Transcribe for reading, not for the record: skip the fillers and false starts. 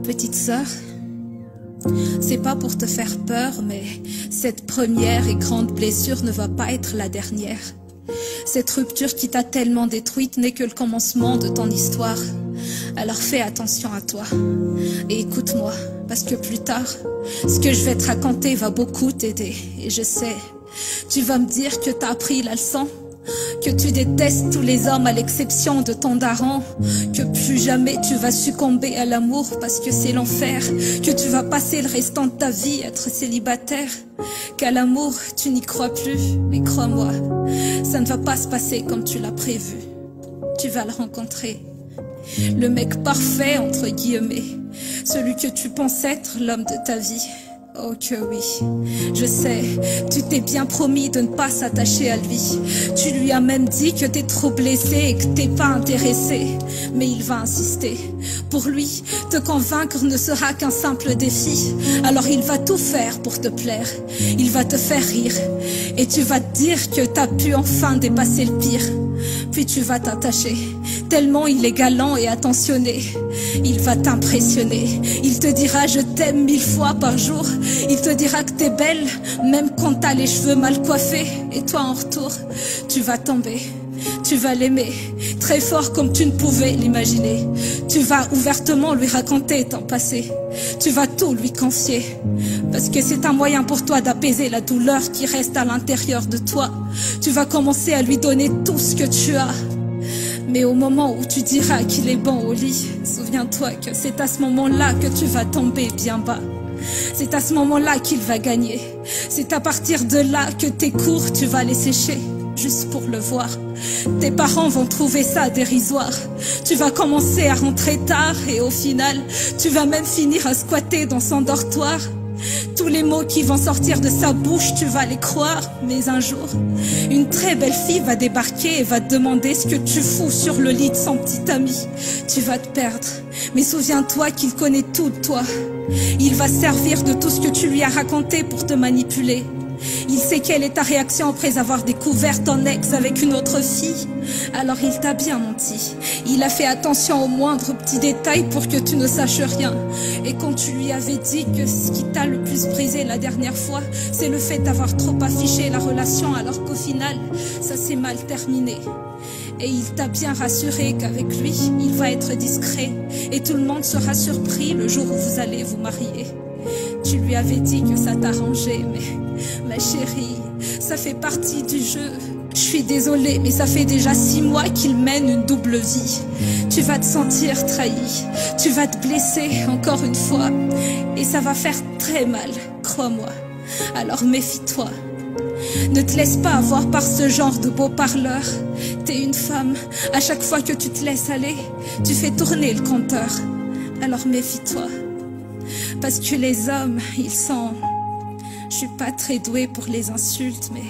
Petite sœur, c'est pas pour te faire peur, mais cette première et grande blessure ne va pas être la dernière. Cette rupture qui t'a tellement détruite n'est que le commencement de ton histoire. Alors fais attention à toi et écoute-moi, parce que plus tard, ce que je vais te raconter va beaucoup t'aider. Et je sais, tu vas me dire que t'as appris la leçon, que tu détestes tous les hommes à l'exception de ton daron, que plus jamais tu vas succomber à l'amour parce que c'est l'enfer, que tu vas passer le restant de ta vie à être célibataire, qu'à l'amour tu n'y crois plus, mais crois-moi, ça ne va pas se passer comme tu l'as prévu. Tu vas le rencontrer, le mec parfait entre guillemets, celui que tu penses être l'homme de ta vie. Oh que oui, je sais, tu t'es bien promis de ne pas s'attacher à lui. Tu lui as même dit que t'es trop blessé et que t'es pas intéressé. Mais il va insister. Pour lui, te convaincre ne sera qu'un simple défi. Alors il va tout faire pour te plaire. Il va te faire rire. Et tu vas te dire que t'as pu enfin dépasser le pire. Puis tu vas t'attacher, tellement il est galant et attentionné. Il va t'impressionner, il te dira je t'aime 1000 fois par jour. Il te dira que t'es belle, même quand t'as les cheveux mal coiffés. Et toi en retour, tu vas tomber, tu vas l'aimer, très fort comme tu ne pouvais l'imaginer. Tu vas ouvertement lui raconter ton passé, tu vas tout lui confier. Parce que c'est un moyen pour toi d'apaiser la douleur qui reste à l'intérieur de toi. Tu vas commencer à lui donner tout ce que tu as. Mais au moment où tu diras qu'il est bon au lit, souviens-toi que c'est à ce moment-là que tu vas tomber bien bas. C'est à ce moment-là qu'il va gagner. C'est à partir de là que tes cours tu vas les sécher, juste pour le voir. Tes parents vont trouver ça dérisoire. Tu vas commencer à rentrer tard et au final, tu vas même finir à squatter dans son dortoir. Tous les mots qui vont sortir de sa bouche, tu vas les croire. Mais un jour, une très belle fille va débarquer et va te demander ce que tu fous sur le lit de son petit ami. Tu vas te perdre, mais souviens-toi qu'il connaît tout de toi. Il va se servir de tout ce que tu lui as raconté pour te manipuler. Il sait quelle est ta réaction après avoir découvert ton ex avec une autre fille. Alors il t'a bien menti. Il a fait attention aux moindres petits détails pour que tu ne saches rien. Et quand tu lui avais dit que ce qui t'a le plus brisé la dernière fois, c'est le fait d'avoir trop affiché la relation, alors qu'au final, ça s'est mal terminé. Et il t'a bien rassuré qu'avec lui, il va être discret. Et tout le monde sera surpris le jour où vous allez vous marier. Tu lui avais dit que ça t'arrangeait, mais ma chérie, ça fait partie du jeu. Je suis désolée, mais ça fait déjà 6 mois qu'il mène une double vie. Tu vas te sentir trahi, tu vas te blesser encore une fois. Et ça va faire très mal, crois-moi. Alors méfie-toi. Ne te laisse pas avoir par ce genre de beaux parleurs. T'es une femme, à chaque fois que tu te laisses aller, tu fais tourner le compteur. Alors méfie-toi. Parce que les hommes, ils sont... Je suis pas très douée pour les insultes, mais